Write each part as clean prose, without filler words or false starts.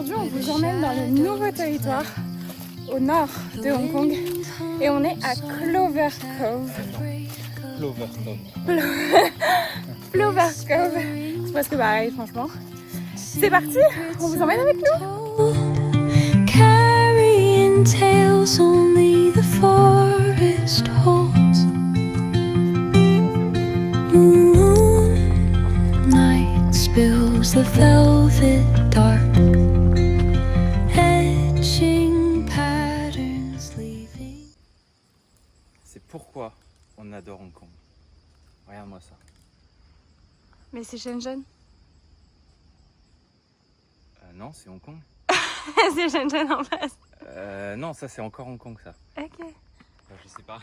Aujourd'hui, on vous emmène dans le nouveau territoire au nord de Hong Kong et on est à Clover Cove. Clover Cove. Clover Cove. C'est presque pareil, franchement. C'est parti, on vous emmène avec nous. Carrying tales only the forest holds. Moonlight spills the velvet dark. Etching patterns leaving. C'est pourquoi on adore Hong Kong. Regarde-moi ça. Mais c'est Shenzhen. Non, c'est Hong Kong. C'est Shenzhen en face. Non, ça c'est encore Hong Kong ça. Ok. Je sais pas.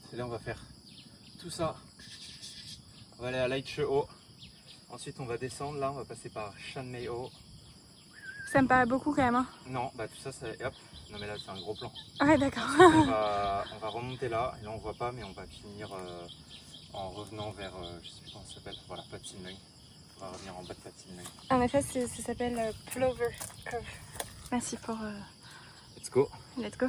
C'est là on va faire tout ça. On va aller à Lai Tse O. Ensuite on va descendre là, on va passer par Shan Mei O. Ça me paraît beaucoup quand même. Hein. Non, bah tout ça c'est... Hop. Non mais là c'est un gros plan. Ouais, d'accord. On va remonter là, et là on voit pas mais on va finir en revenant vers, je sais plus comment ça s'appelle, voilà, Pat Sin Lung. On va revenir en bas de Pat Sin Lung. En effet, ça s'appelle Clover Cove. Merci pour... Let's go. Let's go.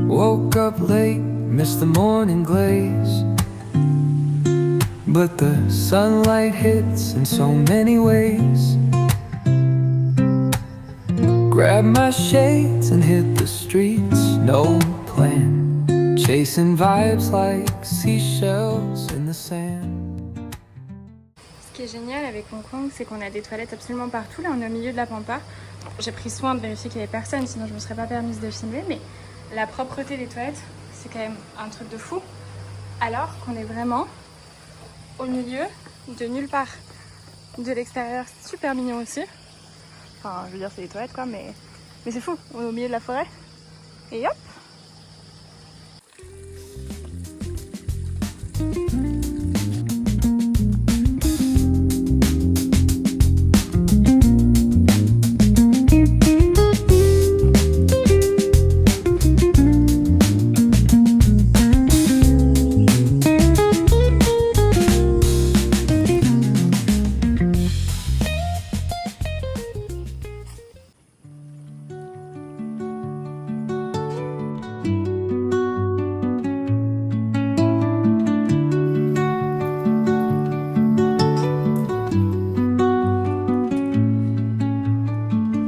Woke up late, missed the morning glaze. But the sunlight hits in so many ways. Grabbed my shades and hit the streets, no plan. Chasing vibes like seashells in the sand. Ce qui est génial avec Hong Kong, c'est qu'on a des toilettes absolument partout. Là, on est au milieu de la pampa. Bon, j'ai pris soin de vérifier qu'il n'y avait personne, sinon je ne me serais pas permise de filmer. Mais la propreté des toilettes, c'est quand même un truc de fou. Alors qu'on est vraiment au milieu de nulle part. De l'extérieur, c'est super mignon aussi. Enfin, je veux dire, c'est des toilettes quoi, mais c'est fou. On est au milieu de la forêt. Et hop!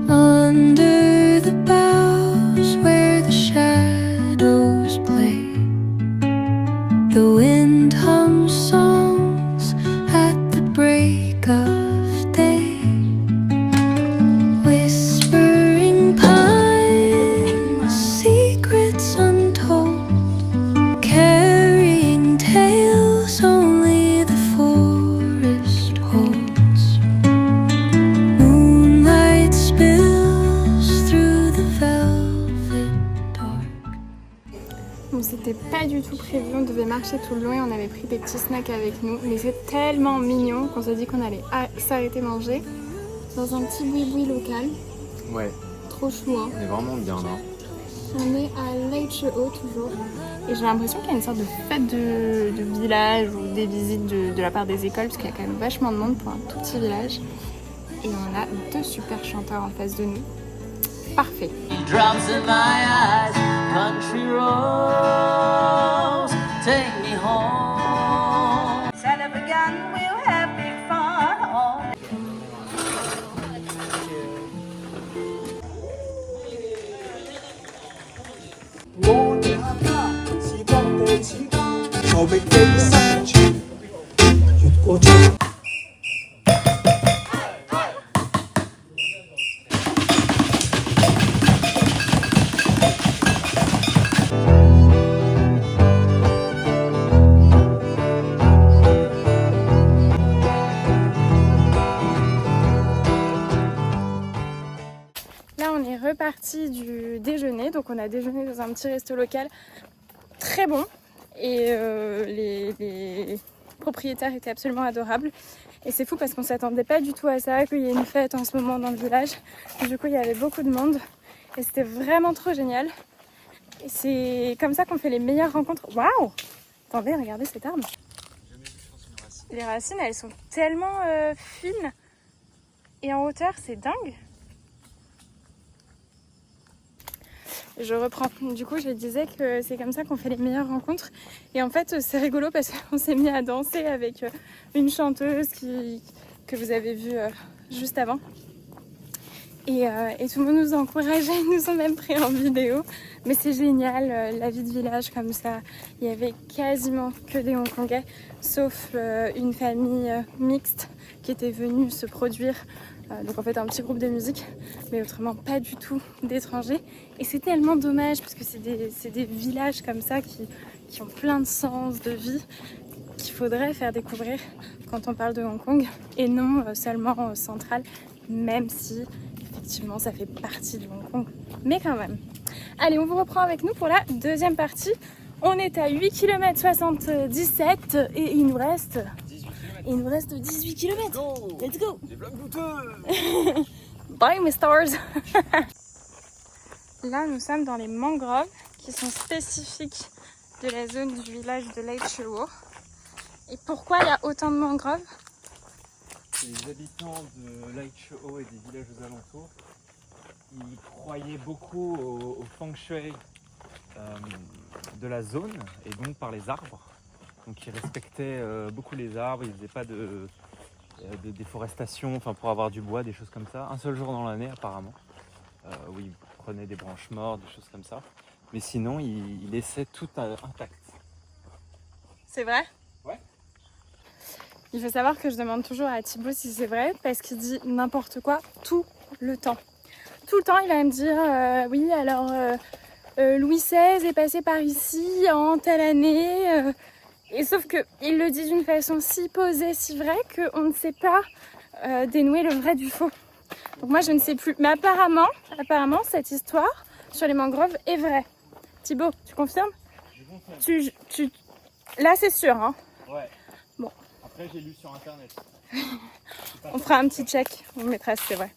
Under the boughs where the shadows play, the wind hums songs at the break of day. Whispering pines, secrets untold, carrying tales only the forest holds. Moonlight spills through the velvet dark. Bon, c'était pas du tout prévu, on devait marcher tout le long et on avait pris des petits snacks avec nous. Mais c'est tellement mignon qu'on s'est dit qu'on allait s'arrêter manger dans un petit boui-boui local. Ouais, Trop chou, hein. on est vraiment bien là. On est à Lai Tse O toujours. Et j'ai l'impression qu'il y a une sorte de fête de village ou des visites de la part des écoles, parce qu'il y a quand même vachement de monde pour un tout petit village. et on a 2 super chanteurs en face de nous. Parfait. Drums in my eyes, country roads, take me home. Set up a gun, we'll have big fun. Là on est reparti du déjeuner, donc on a déjeuné dans un petit resto local très bon et les propriétaires étaient absolument adorables. Et c'est fou parce qu'on s'attendait pas du tout à ça, qu'il y ait une fête en ce moment dans le village. Et du coup il y avait beaucoup de monde et c'était vraiment trop génial. Et c'est comme ça qu'on fait les meilleures rencontres. Waouh! Attendez, regardez cet arbre. Les racines elles sont tellement fines et en hauteur, c'est dingue. Je reprends. Du coup, je disais que c'est comme ça qu'on fait les meilleures rencontres. Et en fait, c'est rigolo parce qu'on s'est mis à danser avec une chanteuse que vous avez vue juste avant. Et tout le monde nous a encouragés, ils nous ont même pris en vidéo. Mais c'est génial, la vie de village comme ça. Il y avait quasiment que des Hongkongais, sauf une famille mixte qui était venue se produire. Donc en fait un petit groupe de musique, mais autrement pas du tout d'étrangers. Et c'est tellement dommage parce que c'est des villages comme ça qui ont plein de sens, de vie, qu'il faudrait faire découvrir quand on parle de Hong Kong et non seulement central, même si effectivement ça fait partie de Hong Kong, mais quand même. Allez, on vous reprend avec nous pour la deuxième partie. On est à 8 km 77 et il nous reste 18 km. Let's go. J'ai plein de douteux. Bye mes stars. Là nous sommes dans les mangroves qui sont spécifiques de la zone du village de Lai Cheu Ho. Et pourquoi il y a autant de mangroves? Les habitants de Lai Cheu Ho et des villages aux alentours, ils croyaient beaucoup au feng shui de la zone et donc par les arbres. Donc ils respectaient beaucoup les arbres, ils ne faisaient pas de déforestation, enfin pour avoir du bois, des choses comme ça. Un seul jour dans l'année apparemment, où ils prenaient des branches mortes, des choses comme ça. Mais sinon, ils laissaient tout intact. C'est vrai? Ouais. Il faut savoir que je demande toujours à Thibaut si c'est vrai, parce qu'il dit n'importe quoi tout le temps. Tout le temps, il va me dire oui, alors Louis XVI est passé par ici en telle année. Et sauf qu'il le dit d'une façon si posée, si vraie, qu'on ne sait pas dénouer le vrai du faux. Donc moi, je ne sais plus. Mais apparemment, cette histoire sur les mangroves est vraie. Thibaut, tu confirmes? Je confirme. Là, c'est sûr, hein? Ouais. Bon. Après, j'ai lu sur internet. On fera un petit check, on mettra si c'est vrai.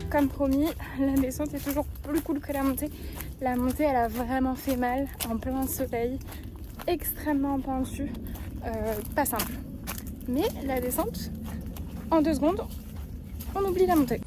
Comme promis, la descente est toujours plus cool que la montée. La montée, elle a vraiment fait mal, en plein soleil, extrêmement pentu, pas simple. Mais la descente, en 2 secondes, on oublie la montée.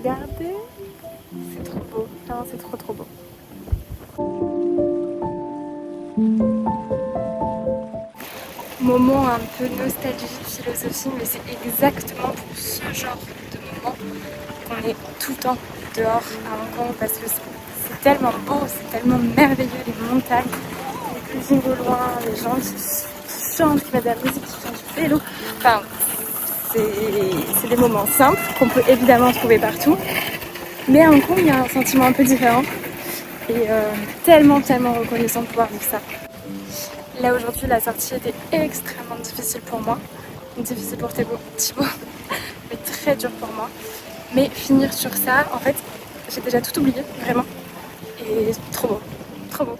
Regardez, c'est trop beau, enfin, c'est trop beau. Moment un peu nostalgie, philosophie, mais c'est exactement pour ce genre de moment qu'on est tout le temps dehors à Hong Kong parce que c'est tellement beau, c'est tellement merveilleux, les montagnes, les buildings au loin, les gens qui chantent, qui mettent de la musique, qui font du vélo. Enfin, c'est des moments simples qu'on peut évidemment trouver partout, mais à Hong Kong il y a un sentiment un peu différent et tellement reconnaissant de pouvoir vivre ça. Là aujourd'hui la sortie était extrêmement difficile pour moi, difficile pour Thibaut, mais très dur pour moi. Mais finir sur ça, en fait, j'ai déjà tout oublié, vraiment. Et trop beau, trop beau.